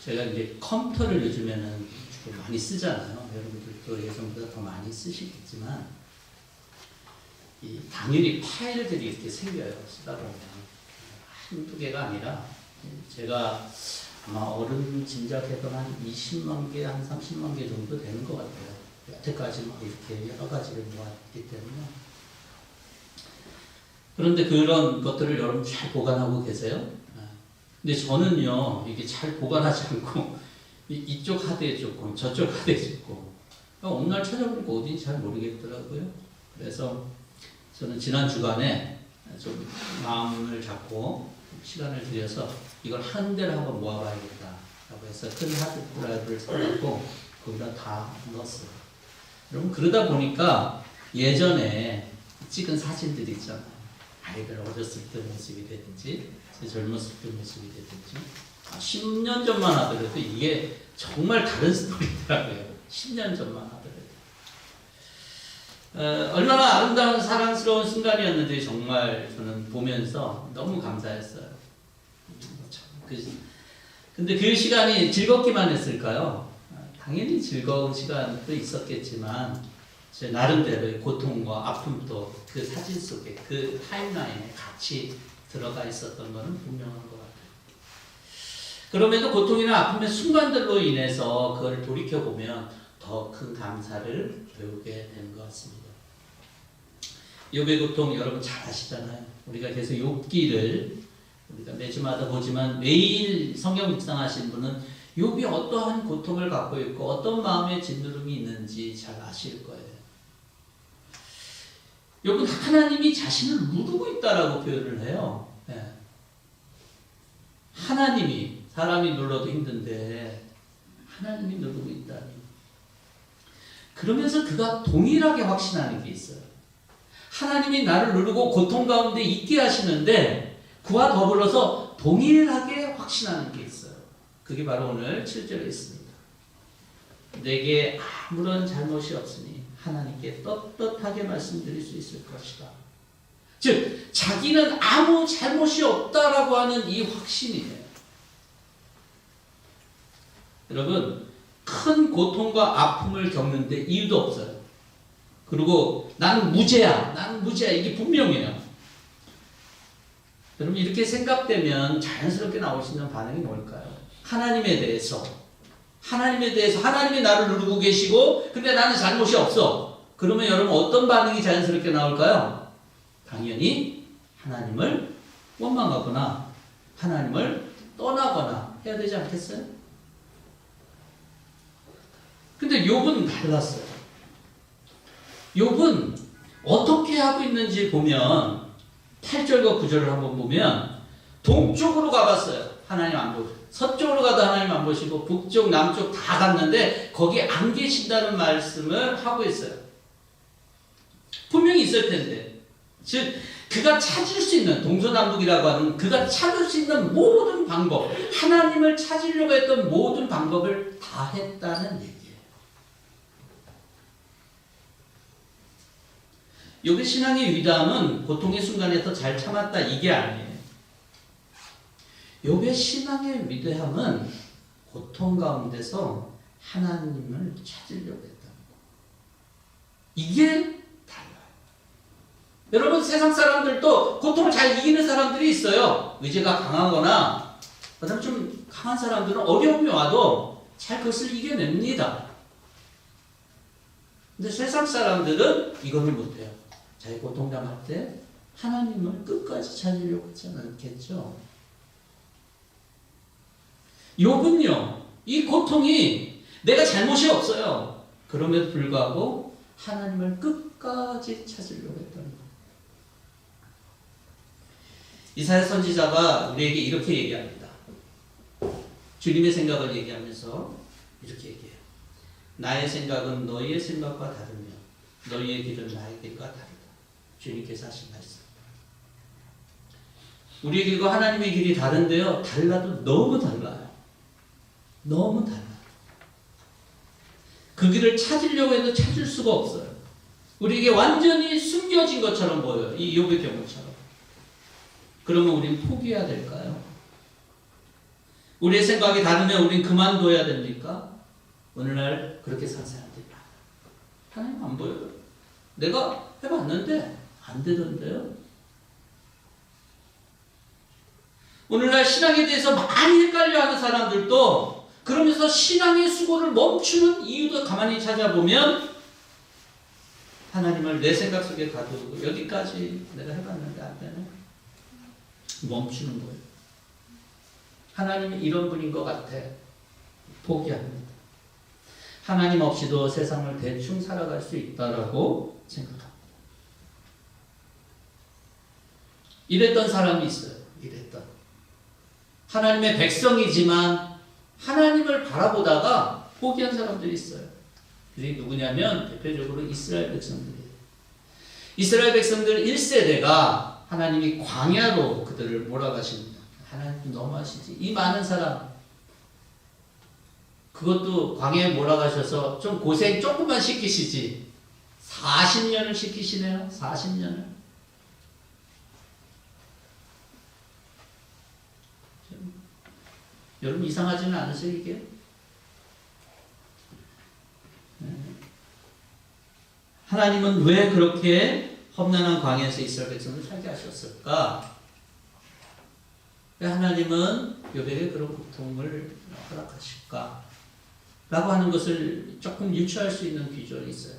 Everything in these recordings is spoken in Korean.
제가 이제 컴퓨터를 요즘에는 주로 많이 쓰잖아요. 여러분들도 예전보다 더 많이 쓰시겠지만, 당연히 파일들이 이렇게 생겨요. 쓰다 보면. 한두 개가 아니라, 제가 아마 어른 짐작해도 한 20만 개, 한 30만 개 정도 되는 것 같아요. 여태까지 막 이렇게 여러 가지를 모았기 때문에. 그런데 그런 것들을 여러분 잘 보관하고 계세요? 근데 저는요, 이게 잘 보관하지 않고, 이쪽 하드에 줬고, 저쪽 하드에 줬고, 어느 날 찾아보니까 어딘지 잘 모르겠더라고요. 그래서 저는 지난 주간에 좀 마음을 잡고 시간을 들여서 이걸 한 대를 한번 모아봐야겠다 라고 해서 큰 하드 드라이브를 사갖고 거기다 다 넣었어요. 여러분, 그러다 보니까 예전에 찍은 사진들이 있잖아요. 아이들 어렸을 때 모습이 되든지, 제 젊었을 때 모습이 되든지, 10년 전만 하더라도 이게 정말 다른 스토리더라고요. 10년 전만 하더라도. 얼마나 아름다운 사랑스러운 순간이었는지 정말 저는 보면서 너무 감사했어요. 근데 그 시간이 즐겁기만 했을까요? 당연히 즐거운 시간도 있었겠지만, 제 나름대로의 고통과 아픔도 그 사진 속에, 그 타임라인에 같이 들어가 있었던 것은 분명한 것 같아요. 그럼에도 고통이나 아픔의 순간들로 인해서 그걸 돌이켜보면 더 큰 감사를 배우게 되는 것 같습니다. 욥의 고통 여러분 잘 아시잖아요. 우리가 계속 욥기를 우리가 매주마다 보지만 매일 성경 묵상하신 분은 욥이 어떠한 고통을 갖고 있고 어떤 마음의 진두름이 있는지 잘 아실 거예요. 욥은 하나님이 자신을 누르고 있다라고 표현을 해요. 네. 하나님이, 사람이 눌러도 힘든데 하나님이 누르고 있다니. 그러면서 그가 동일하게 확신하는 게 있어요. 하나님이 나를 누르고 고통 가운데 있게 하시는데 그와 더불어서 동일하게 확신하는 게 있어요. 그게 바로 오늘 7절에 있습니다. 내게 아무런 잘못이 없으니 하나님께 떳떳하게 말씀드릴 수 있을 것이다. 즉, 자기는 아무 잘못이 없다라고 하는 이 확신이에요. 여러분, 큰 고통과 아픔을 겪는데 이유도 없어요. 그리고 나는 무죄야. 이게 분명해요. 여러분, 이렇게 생각되면 자연스럽게 나올 수 있는 반응이 뭘까요? 하나님에 대해서 하나님이 나를 누르고 계시고 근데 나는 잘못이 없어. 그러면 여러분 어떤 반응이 자연스럽게 나올까요? 당연히 하나님을 원망하거나 하나님을 떠나거나 해야 되지 않겠어요? 근데 욥은 달랐어요. 욥은 어떻게 하고 있는지 보면 8절과 9절을 한번 보면 동쪽으로 가봤어요. 하나님 안 보시고 서쪽으로 가도 하나님 안 보시고 북쪽 남쪽 다 갔는데 거기 안 계신다는 말씀을 하고 있어요. 분명히 있을 텐데, 즉 그가 찾을 수 있는, 동서남북이라고 하는 그가 찾을 수 있는 모든 방법, 하나님을 찾으려고 했던 모든 방법을 다 했다는 얘기예요. 욥의 신앙의 위대함은 고통의 순간에 더 잘 참았다 이게 아니에요. 욥의 신앙의 위대함은 고통 가운데서 하나님을 찾으려고 했다. 이게 달라요. 여러분, 세상 사람들도 고통을 잘 이기는 사람들이 있어요. 의지가 강하거나 그다음 좀 강한 사람들은 어려움이 와도 잘 그것을 이겨냅니다. 근데 세상 사람들은 이거를 못해요. 자기 고통 당할 때 하나님을 끝까지 찾으려고 하지 않겠죠. 욥은요, 이 고통이 내가 잘못이 없어요. 그럼에도 불구하고 하나님을 끝까지 찾으려고 했던 거예요. 이사야 선지자가 우리에게 이렇게 얘기합니다. 주님의 생각을 얘기하면서 이렇게 얘기해요. 나의 생각은 너희의 생각과 다르며 너희의 길은 나의 길과 다르다. 주님께서 하신 말씀. 우리의 길과 하나님의 길이 다른데요, 달라도 너무 달라요. 너무 달라요. 그 길을 찾으려고 해도 찾을 수가 없어요. 우리에게 완전히 숨겨진 것처럼 보여요. 이 욥의 경우처럼. 그러면 우리는 포기해야 될까요? 우리의 생각이 다르면 우린 그만둬야 됩니까? 오늘날 그렇게 사는 사람들이 많아요. 하나님 안 보여요. 내가 해봤는데 안 되던데요. 오늘날 신앙에 대해서 많이 헷갈려하는 사람들도 그러면서 신앙의 수고를 멈추는 이유도 가만히 찾아보면 하나님을 내 생각 속에 가두고 여기까지 내가 해봤는데 안 되네. 멈추는 거예요. 하나님이 이런 분인 것 같아. 포기합니다. 하나님 없이도 세상을 대충 살아갈 수 있다라고 생각합니다. 이랬던 사람이 있어요. 이랬던. 하나님의 백성이지만 하나님을 바라보다가 포기한 사람들이 있어요. 그들이 누구냐면 대표적으로 이스라엘 백성들이에요. 이스라엘 백성들 1세대가 하나님이 광야로 그들을 몰아가십니다. 하나님 너무하시지. 이 많은 사람 그것도 광야에 몰아가셔서 좀 고생 조금만 시키시지 40년을 시키시네요. 40년을. 여러분 이상하지는 않으세요 이게? 하나님은 왜 그렇게 험난한 광야에서 이스라엘 백성을 살게 하셨을까? 왜 하나님은 욥에게 그런 고통을 허락하실까? 라고 하는 것을 조금 유추할 수 있는 비전이 있어요.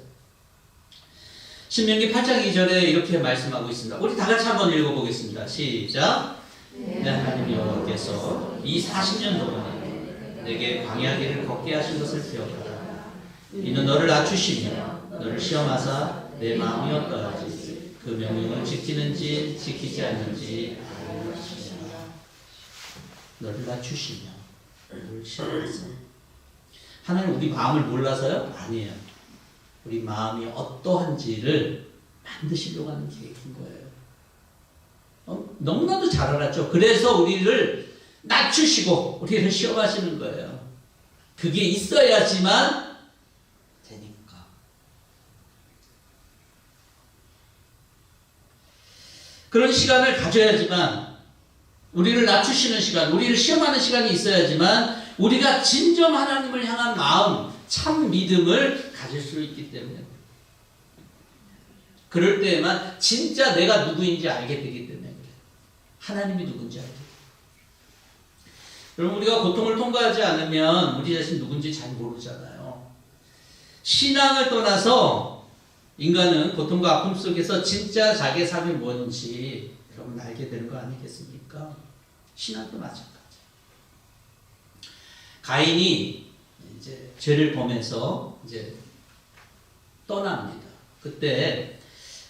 신명기 8장 2절에 이렇게 말씀하고 있습니다. 우리 다 같이 한번 읽어보겠습니다. 시작. 내 하나님 여호와께서 이 40년 동안에 내게 광야길을 걷게 하신 것을 기억하라. 이는 너를 낮추시며 너를 시험하사 내 마음이 어떠하지 그 명령을 지키는지 지키지 않는지 알리시라. 너를 낮추시며 너를 시험하사. 하나님 우리 마음을 몰라서요? 아니에요. 우리 마음이 어떠한지를 만드시려고 하는 계획인 거예요. 너무나도 잘 알았죠. 그래서 우리를 낮추시고 우리를 시험하시는 거예요. 그게 있어야지만 되니까. 그런 시간을 가져야지만 우리를 낮추시는 시간, 우리를 시험하는 시간이 있어야지만 우리가 진정 하나님을 향한 마음, 참 믿음을 가질 수 있기 때문에 그럴 때에만 진짜 내가 누구인지 알게 되기 때문에 하나님이 누군지 알게 돼요. 여러분 우리가 고통을 통과하지 않으면 우리 자신 누군지 잘 모르잖아요. 신앙을 떠나서 인간은 고통과 아픔 속에서 진짜 자기의 삶이 뭔지 여러분 알게 되는 거 아니겠습니까? 신앙도 마찬가지. 가인이 이제 죄를 범해서 이제 떠납니다. 그때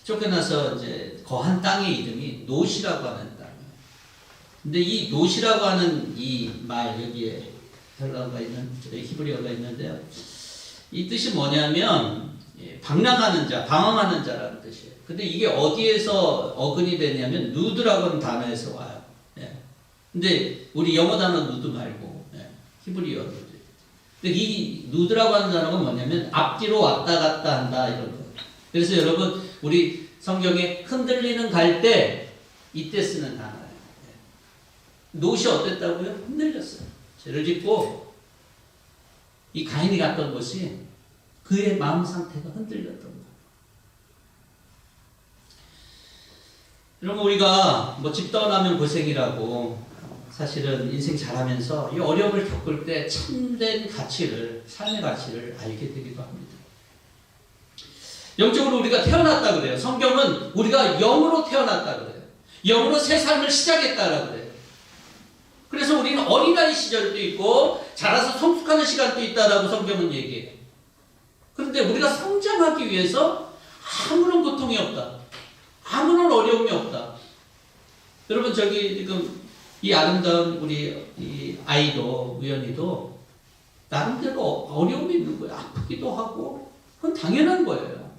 쫓겨나서 이제 거한 땅의 이름이 노시라고 하는 땅이에요. 근데 이 노시라고 하는 이 말 여기에 헬라어가 있는 히브리어가 있는데요. 이 뜻이 뭐냐면 방랑하는 자, 방황하는 자라는 뜻이에요. 근데 이게 어디에서 어근이 되냐면 누드라고 하는 단어에서 와요. 예. 근데 우리 영어 단어 누드 말고 히브리어 누드. 근데 이 누드라고 하는 단어가 뭐냐면 앞뒤로 왔다 갔다 한다 이런 거. 그래서 여러분 우리 성경에 흔들리는 갈 때 이때 쓰는 단어예요. 롯이 어땠다고요? 흔들렸어요. 죄를 짓고 이 가인이 갔던 곳이 그의 마음 상태가 흔들렸던 거예요. 여러분 우리가 뭐 집 떠나면 고생이라고 사실은 인생 잘하면서 이 어려움을 겪을 때 참된 가치를, 삶의 가치를 알게 되기도 합니다. 영적으로 우리가 태어났다 그래요. 성경은 우리가 영으로 태어났다 그래요. 영으로 새 삶을 시작했다 그래요. 그래서 우리는 어린아이 시절도 있고 자라서 성숙하는 시간도 있다라고 성경은 얘기해요. 그런데 우리가 성장하기 위해서 아무런 고통이 없다. 아무런 어려움이 없다. 여러분 저기 지금 이 아름다운 우리 이 아이도 우연히도 나름대로 어려움이 있는 거예요. 아프기도 하고 그건 당연한 거예요.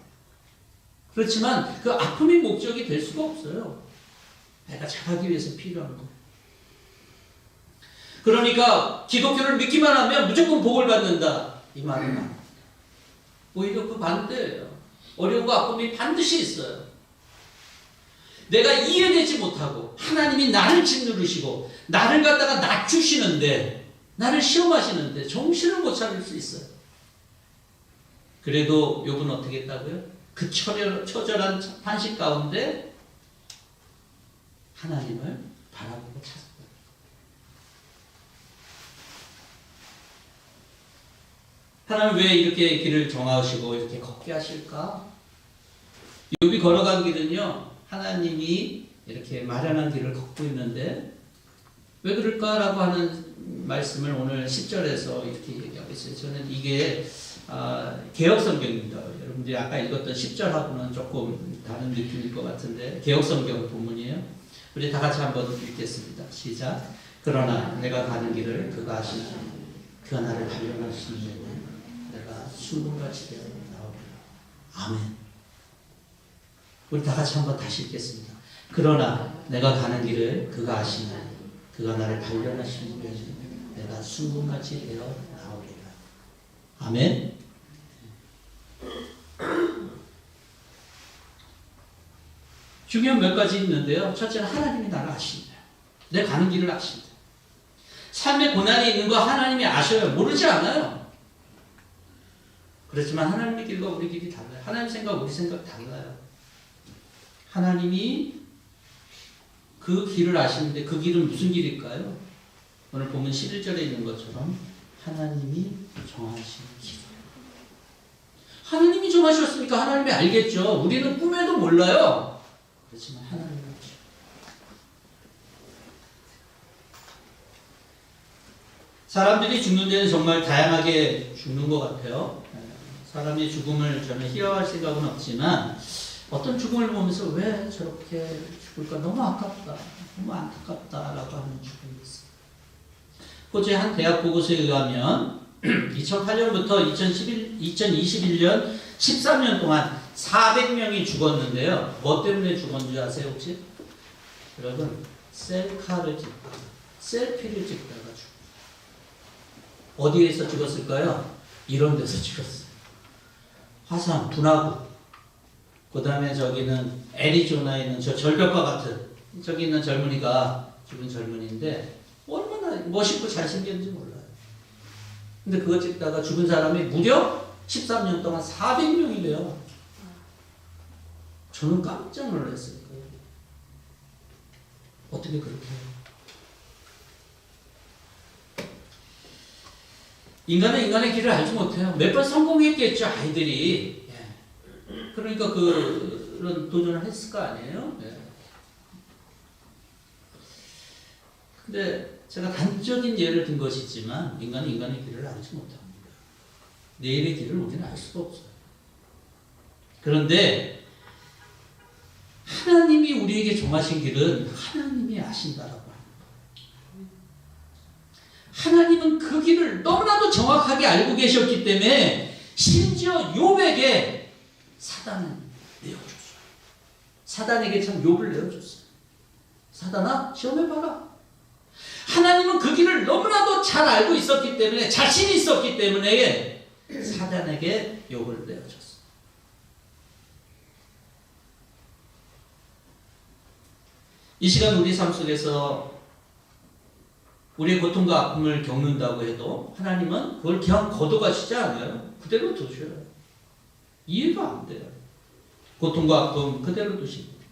그렇지만 그 아픔이 목적이 될 수가 없어요. 내가 잘하기 위해서 필요한 거예요. 그러니까 기독교를 믿기만 하면 무조건 복을 받는다. 이 말은 아닙니다. 오히려 그 반대예요. 어려움과 아픔이 반드시 있어요. 내가 이해되지 못하고 하나님이 나를 짓누르시고 나를 갖다가 낮추시는데 나를 시험하시는데 정신을 못 차릴 수 있어요. 그래도 욥은 어떻게 했다고요? 그 처절한 환식 가운데 하나님을 바라보고 찾았어요. 하나님 왜 이렇게 길을 정하시고 이렇게 걷게 하실까? 욥이 걸어간 길은요, 하나님이 이렇게 마련한 길을 걷고 있는데 왜 그럴까라고 하는 말씀을 오늘 10절에서 이렇게 얘기하고 있어요. 저는 이게 개역성경입니다. 여러분들이 아까 읽었던 10절하고는 조금 다른 느낌일 것 같은데 개역성경 본문이에요. 우리 다 같이 한번 읽겠습니다. 시작. 그러나 내가 가는 길을 그가 아시나니 그가 나를 발견하시는 내가 순금같이 되어 나오리라. 아멘. 우리 다 같이 한번 다시 읽겠습니다. 그러나 내가 가는 길을 그가 아시나니 그가 나를 발견하시는 내가 순금같이 되어 나오리라. 아멘. 중요한 몇 가지 있는데요. 첫째는 하나님이 나를 아신다. 내 가는 길을 아신다. 삶의 고난이 있는 거 하나님이 아셔요. 모르지 않아요. 그렇지만 하나님의 길과 우리 길이 달라요. 하나님 생각, 우리 생각 달라요. 하나님이 그 길을 아시는데 그 길은 무슨 길일까요? 오늘 보면 11절에 있는 것처럼 하나님이 정하신 길. 하나님이 정하셨으니까 하나님이 알겠죠. 우리는 꿈에도 몰라요. 그렇지만 하나님은 길. 사람들이 죽는 데는 정말 다양하게 죽는 것 같아요. 사람의 죽음을 저는 희화할 생각은 없지만 어떤 죽음을 보면서 왜 저렇게 죽을까 너무 아깝다, 너무 안타깝다라고 하는 죽음이 있어요. 호주의 한 대학 보고서에 의하면 2008년부터 2021년 13년 동안 400명이 죽었는데요. 뭐 때문에 죽었는 줄 아세요 혹시? 여러분, 셀카를 찍다가, 셀피를 찍다가 죽어요. 어디에서 찍었을까요? 이런 데서 찍었어요. 화산, 분화구. 그 다음에 저기는 애리조나에 있는 저 절벽과 같은 저기 있는 젊은이가 죽은 젊은이인데 얼마나 멋있고 잘생겼는지 몰라요. 근데 그거 찍다가 죽은 사람이 무려 13년 동안 400명이래요. 저는 깜짝 놀랐어요. 어떻게 그렇게 해요? 인간은 인간의 길을 알지 못해요. 몇 번 성공했겠죠, 아이들이. 그러니까 그런 도전을 했을 거 아니에요? 근데 제가 단적인 예를 든 것이지만 인간은 인간의 길을 알지 못합니다. 내일의 길을 우리는 알 수가 없어요. 그런데 하나님이 우리에게 정하신 길은 하나님이 아신다라고 합니다. 하나님은 그 길을 너무나도 정확하게 알고 계셨기 때문에 심지어 욥에게 사단을 내어줬어요. 사단에게 참 욥을 내어줬어요. 사단아, 시험해봐라. 하나님은 그 길을 너무나도 잘 알고 있었기 때문에, 자신이 있었기 때문에 사단에게 욥을 내어줬어요. 이 시간 우리 삶 속에서 우리의 고통과 아픔을 겪는다고 해도 하나님은 그걸 그냥 걷어가시지 않아요. 그대로 두셔요. 이해가 안 돼요. 고통과 아픔 그대로 두십니다.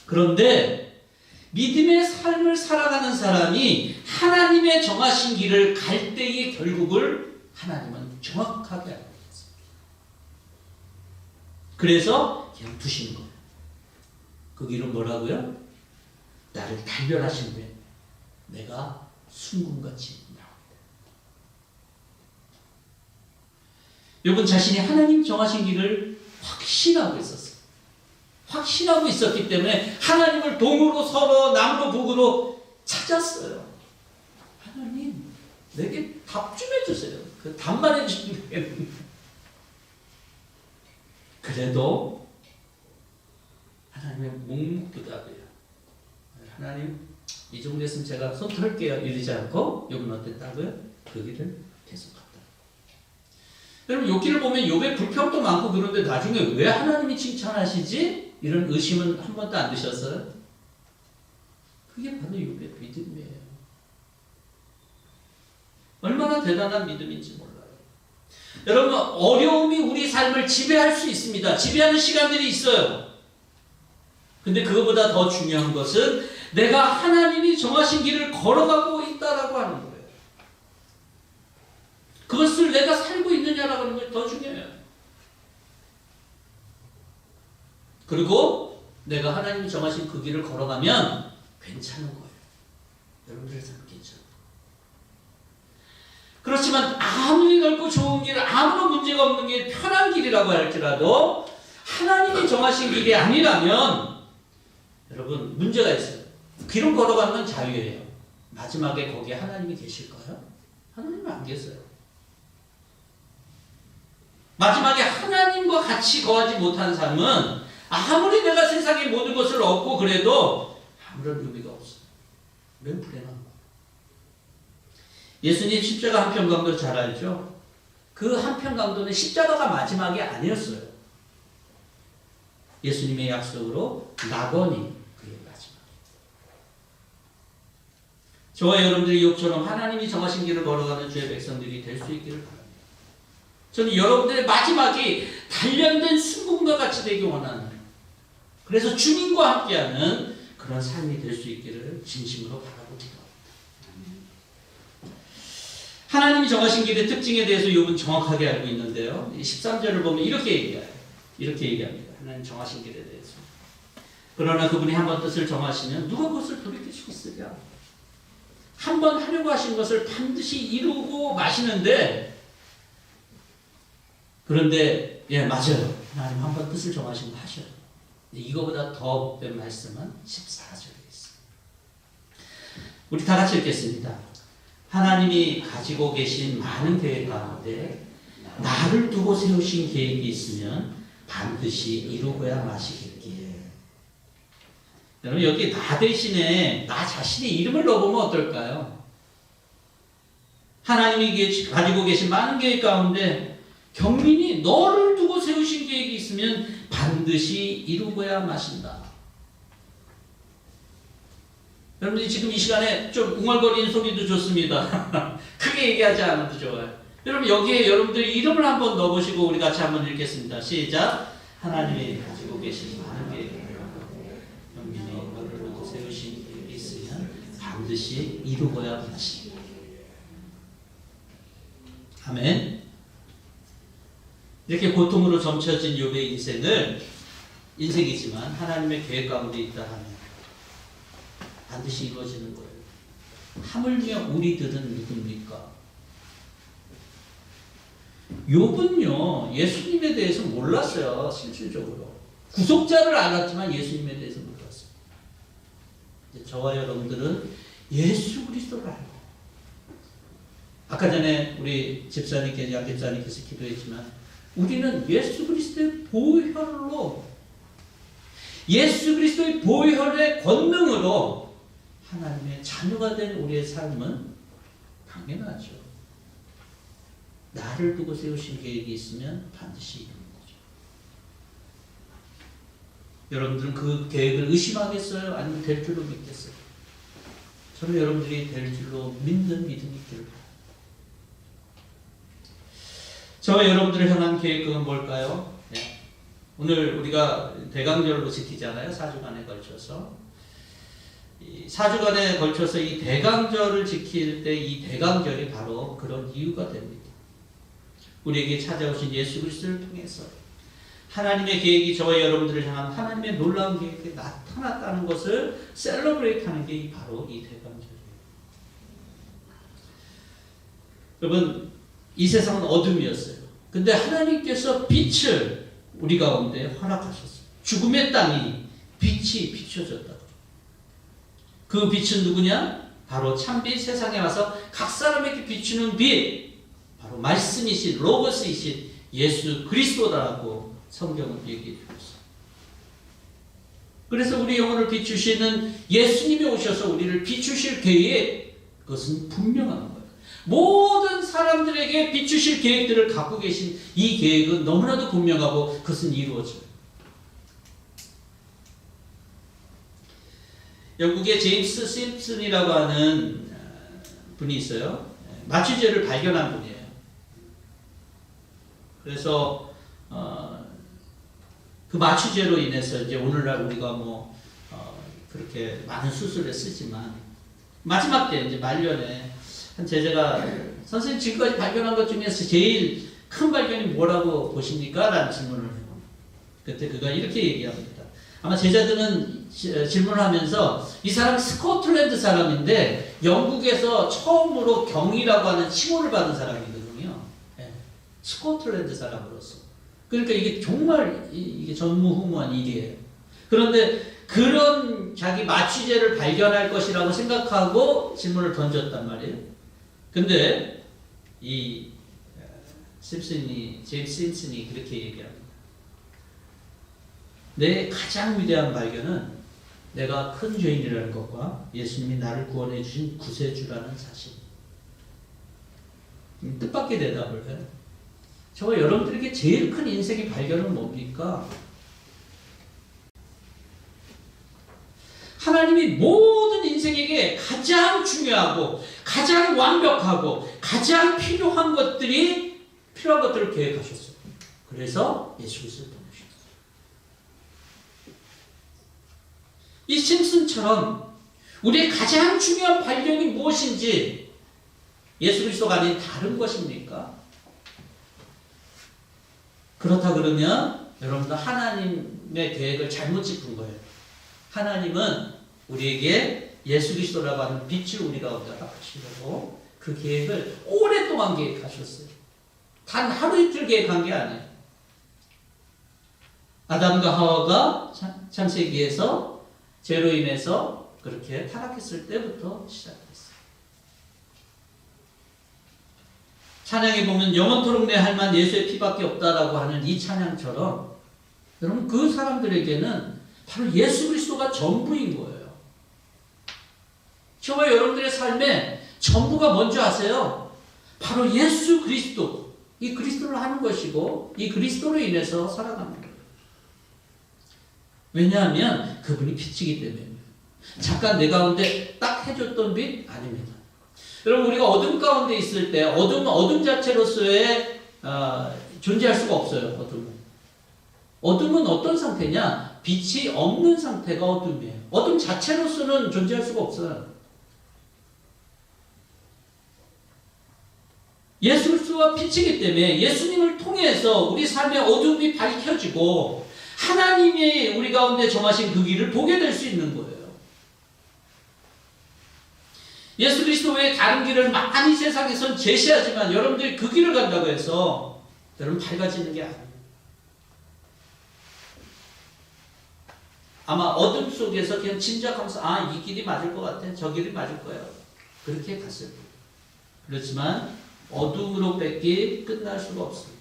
그런데 믿음의 삶을 살아가는 사람이 하나님의 정하신 길을 갈 때의 결국을 하나님은 정확하게 알고 있습니다. 그래서 그냥 두시는 거예요. 그 길은 뭐라고요? 나를 단련하신 후에 내가 순금같이 나옵니다. 욥은 자신이 하나님 정하신 길을 확신하고 있었어요. 확신하고 있었기 때문에 하나님을 동으로 서로 나무로 북으로 찾았어요. 하나님, 내게 답 좀 해주세요. 그 답만 해주시면 되겠는데. 그래도 하나님의 묵묵부답이에요. 하나님, 이 정도 했으면 제가 손 털게요. 이러지 않고 욥은 어땠다고요? 그 길을 계속 갔다. 여러분, 욥기를 보면 욥의 불평도 많고 그런데 나중에 왜 하나님이 칭찬하시지? 이런 의심은 한 번도 안 드셨어요? 그게 바로 욥의 믿음이에요. 대단한 믿음인지 몰라요. 여러분, 어려움이 우리 삶을 지배할 수 있습니다. 지배하는 시간들이 있어요. 근데 그거보다 더 중요한 것은 내가 하나님이 정하신 길을 걸어가고 있다라고 하는 거예요. 그것을 내가 살고 있느냐라고 하는 것이 더 중요해요. 그리고 내가 하나님이 정하신 그 길을 걸어가면 괜찮은 거예요. 여러분들의 삶은 괜찮아요. 그렇지만 아무리 넓고 좋은 길, 아무런 문제가 없는 길, 편한 길이라고 할지라도 하나님이 정하신 길이 아니라면 여러분 문제가 있어요. 길을 걸어가는 건 자유예요. 마지막에 거기에 하나님이 계실까요? 하나님은 안 계세요. 마지막에 하나님과 같이 거하지 못한 삶은 아무리 내가 세상의 모든 것을 얻고 그래도 아무런 의미가 없어요. 왜 불행한 거예요? 예수님 십자가 한편강도 잘 알죠? 그 한편강도는 십자가가 마지막이 아니었어요. 예수님의 약속으로 낙원이 그의 마지막. 저와 여러분들이 욥처럼 하나님이 정하신 길을 걸어가는 주의 백성들이 될 수 있기를 바랍니다. 저는 여러분들의 마지막이 단련된 승군과 같이 되기 원하는, 그래서 주님과 함께하는 그런 삶이 될 수 있기를 진심으로 바라고 기도합니다. 하나님이 정하신 길의 특징에 대해서 욥은 정확하게 알고 있는데요. 13절을 보면 이렇게 얘기합니다. 하나님 정하신 길에 대해서. 그러나 그분이 한번 뜻을 정하시면 누가 그것을 돌이킬 수 있으랴. 한번 하려고 하신 것을 반드시 이루고 마시는데, 그런데 예 맞아요. 하나님 한번 뜻을 정하시면 하셔요. 이거보다 더 복된 말씀은 14절에 있습니다. 우리 다 같이 읽겠습니다. 하나님이 가지고 계신 많은 계획 가운데 나를 두고 세우신 계획이 있으면 반드시 이루고야 마시겠기에. 여러분 여기 나 대신에 나 자신의 이름을 넣어보면 어떨까요? 하나님이 가지고 계신 많은 계획 가운데 경민이 너를 두고 세우신 계획이 있으면 반드시 이루고야 마신다. 여러분들이 지금 이 시간에 좀 웅얼거리는 소리도 좋습니다. 크게 얘기하지 않아도 좋아요. 여러분 여기에 여러분들이 이름을 한번 넣어보시고 우리 같이 한번 읽겠습니다. 시작. 하나님이 가지고 계신 많은 계획, 경민이 너를 두고 세우신 계획이 있으면 반드시 이루고야 마신다. 아멘. 이렇게 고통으로 점쳐진 욥의 인생이지만 하나님의 계획 가운데 있다 하면 반드시 이루어지는 거예요. 하물며 우리들은 누굽니까? 욥은요 예수님에 대해서 몰랐어요. 실질적으로 구속자를 알았지만 예수님에 대해서 몰랐어요. 저와 여러분들은 예수 그리스도를 알고, 아까 전에 우리 양 집사님께서 기도했지만 우리는 예수 그리스도의 보혈로, 예수 그리스도의 보혈의 권능으로 하나님의 자녀가 된 우리의 삶은 당연하죠. 나를 두고 세우신 계획이 있으면 반드시 이루는 거죠. 여러분들은 그 계획을 의심하겠어요? 아니면 될 줄로 믿겠어요? 저는 여러분들이 될 줄로 믿는 믿음이 있기를 바랍니다. 저와 여러분들을 향한 계획은 뭘까요? 네. 오늘 우리가 대강절로 지키잖아요. 4주간에 걸쳐서. 이 4주간에 걸쳐서 이 대강절을 지킬 때 이 대강절이 바로 그런 이유가 됩니다. 우리에게 찾아오신 예수 그리스도를 통해서 하나님의 계획이 저와 여러분들을 향한 하나님의 놀라운 계획이 나타났다는 것을 셀러브레이트하는 게 바로 이 대강절이에요. 여러분 이 세상은 어둠이었어요. 근데 하나님께서 빛을 우리 가운데 허락하셨어요. 죽음의 땅이 빛이 비춰졌다. 그 빛은 누구냐? 바로 참빛, 세상에 와서 각 사람에게 비추는 빛, 바로 말씀이신 로고스이신 예수 그리스도다라고 성경은 얘기해 주고 있어요. 그래서 우리 영혼을 비추시는 예수님이 오셔서 우리를 비추실 계획, 그것은 분명한 거예요. 모든 사람들에게 비추실 계획들을 갖고 계신 이 계획은 너무나도 분명하고 그것은 이루어져요. 영국의 제임스 심슨이라고 하는 분이 있어요. 마취제를 발견한 분이에요. 그래서 그 마취제로 인해서 이제 오늘날 우리가 그렇게 많은 수술에 쓰지만 마지막 때 이제 말년에 한 제자가 선생님 지금까지 발견한 것 중에서 제일 큰 발견이 뭐라고 보십니까? 라는 질문을 해요. 그때 그가 이렇게 얘기합니다. 아마 제자들은 질문을 하면서 이 사람이 스코틀랜드 사람인데 영국에서 처음으로 경이라고 하는 칭호를 받은 사람이거든요. 네. 스코틀랜드 사람으로서. 그러니까 이게 정말 이게 전무후무한 일이에요. 그런데 그런 자기 마취제를 발견할 것이라고 생각하고 질문을 던졌단 말이에요. 근데 이 제임스 심슨이 그렇게 얘기합니다. 내 가장 위대한 발견은 내가 큰 죄인이라는 것과 예수님이 나를 구원해 주신 구세주라는 사실. 뜻밖의 대답을 해요. 저와 여러분들에게 제일 큰 인생의 발견은 뭡니까? 하나님이 모든 인생에게 가장 중요하고 가장 완벽하고 가장 필요한 것들을 계획하셨어요. 그래서 예수 그리스도를 보내셨어요. 이 심슨처럼 우리의 가장 중요한 발견이 무엇인지 예수 그리스도가 아닌 다른 것입니까? 그렇다 그러면 여러분들 하나님의 계획을 잘못 짚은 거예요. 하나님은 우리에게 예수 그리스도라고 하는 빛을 우리 가운데 합치려고 그 계획을 오랫동안 계획하셨어요. 단 하루 이틀 계획한 게 아니에요. 아담과 하와가 창세기에서 죄로 인해서 그렇게 타락했을 때부터 시작됐어요. 찬양에 보면 영원토록 내 할 만 예수의 피밖에 없다라고 하는 이 찬양처럼 여러분 그 사람들에게는 바로 예수 그리스도가 전부인 거예요. 저와 여러분들의 삶에 전부가 뭔지 아세요? 바로 예수 그리스도. 이 그리스도를 하는 것이고 이 그리스도로 인해서 살아가는 거예요. 왜냐하면 그분이 빛이기 때문에. 잠깐 내 가운데 딱 해줬던 빛? 아닙니다. 여러분 우리가 어둠 가운데 있을 때 어둠 자체로서의 존재할 수가 없어요. 어둠은 어떤 상태냐? 빛이 없는 상태가 어둠이에요. 어둠 자체로서는 존재할 수가 없어요. 예수 그리스도가 빛이기 때문에 예수님을 통해서 우리 삶의 어둠이 밝혀지고 하나님이 우리 가운데 정하신 그 길을 보게 될 수 있는 거예요. 예수 그리스도 외에 다른 길을 많이 세상에선 제시하지만 여러분들이 그 길을 간다고 해서 여러분 밝아지는 게 아니에요. 아마 어둠 속에서 그냥 짐작하면서 이 길이 맞을 것 같아. 저 길이 맞을 거예요. 그렇게 갔을 거예요. 그렇지만 어둠으로 뺏기 끝날 수가 없습니다.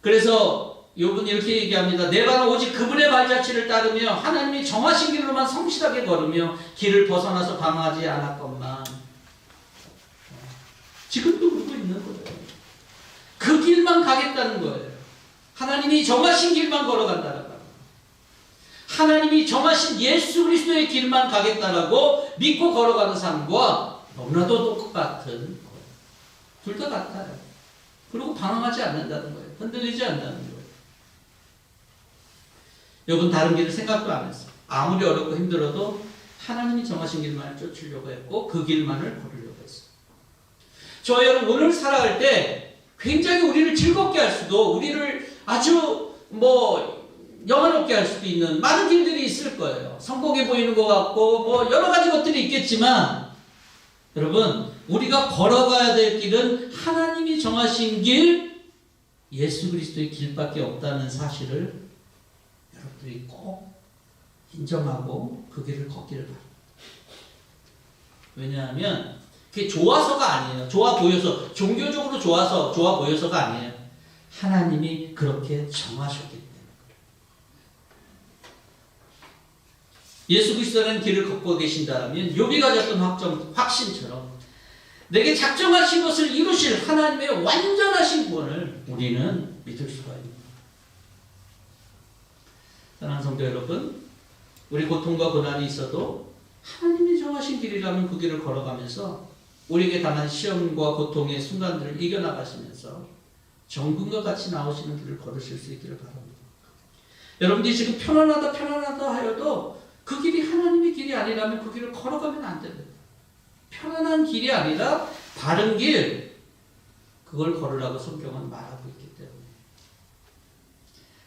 그래서 욥은 이렇게 얘기합니다. 내 발은 오직 그분의 발자취를 따르며 하나님이 정하신 길로만 성실하게 걸으며 길을 벗어나서 방황하지 않았건만. 지금도 그러고 있는 거예요. 그 길만 가겠다는 거예요. 하나님이 정하신 길만 걸어간다는 거예요. 하나님이 정하신 예수 그리스도의 길만 가겠다라고 믿고 걸어가는 삶과 너무나도 똑같은 거예요. 둘 다 같아요. 그리고 방황하지 않는다는 거예요. 흔들리지 않는다는 거예요. 여러분 다른 길을 생각도 안 했어요. 아무리 어렵고 힘들어도 하나님이 정하신 길만을 쫓으려고 했고 그 길만을 걸으려고 했어요. 저 여러분 오늘 살아갈 때 굉장히 우리를 즐겁게 할 수도 우리를 아주 영화롭게 할 수도 있는 많은 길들이 있을 거예요. 성공해 보이는 것 같고 여러 가지 것들이 있겠지만 여러분 우리가 걸어가야 될 길은 하나님이 정하신 길 예수 그리스도의 길밖에 없다는 사실을 여러분들이 꼭 인정하고 그 길을 걷기를 바랍니다. 왜냐하면 그게 좋아서가 아니에요. 좋아 보여서 종교적으로 좋아 보여서가 아니에요. 하나님이 그렇게 정하셨기 때문에 예수 그리스도라는 길을 걷고 계신다면 욥이 가졌던 확신처럼 내게 작정하신 것을 이루실 하나님의 완전하신 구원을 우리는 믿을 수가 있습니다. 사랑하는 성도 여러분, 우리 고통과 고난이 있어도 하나님이 정하신 길이라면 그 길을 걸어가면서 우리에게 당한 시험과 고통의 순간들을 이겨나가시면서 정금과 같이 나오시는 길을 걸으실 수 있기를 바랍니다. 여러분들이 지금 편안하다 하여도 그 길이 하나님의 길이 아니라면 그 길을 걸어가면 안 됩니다. 편안한 길이 아니라 바른 길, 그걸 걸으라고 성경은 말하고 있기 때문에.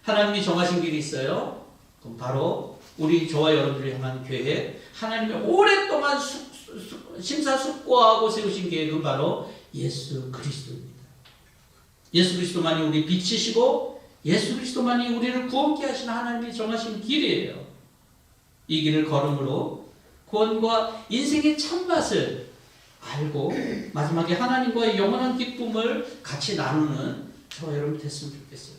하나님이 정하신 길이 있어요. 그럼 바로 저와 여러분들을 향한 계획, 하나님이 오랫동안 심사숙고하고 세우신 계획은 바로 예수 그리스도입니다. 예수 그리스도만이 우리 빛이시고 예수 그리스도만이 우리를 구원케 하시는 하나님이 정하신 길이에요. 이 길을 걸음으로 구원과 인생의 참맛을 알고 마지막에 하나님과의 영원한 기쁨을 같이 나누는 저와 여러분 됐으면 좋겠어요.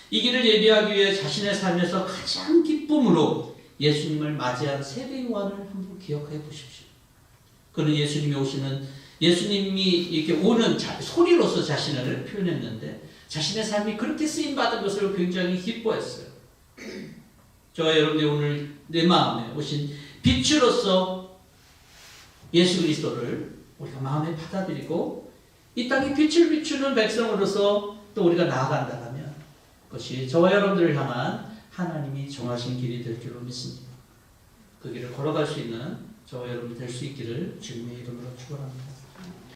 이 길을 예비하기 위해 자신의 삶에서 가장 기쁨으로 예수님을 맞이한 세례 요한을 한번 기억해 보십시오. 그는 예수님이 이렇게 오는 소리로서 자신을 표현했는데 자신의 삶이 그렇게 쓰임받은 것을 굉장히 기뻐했어요. 저와 여러분들 오늘 내 마음에 오신 빛으로서 예수 그리스도를 우리가 마음에 받아들이고 이 땅에 빛을 비추는 백성으로서 또 우리가 나아간다면 그것이 저와 여러분들을 향한 하나님이 정하신 길이 될 줄로 믿습니다. 그 길을 걸어갈 수 있는 저와 여러분이 될 수 있기를 주님의 이름으로 축원합니다.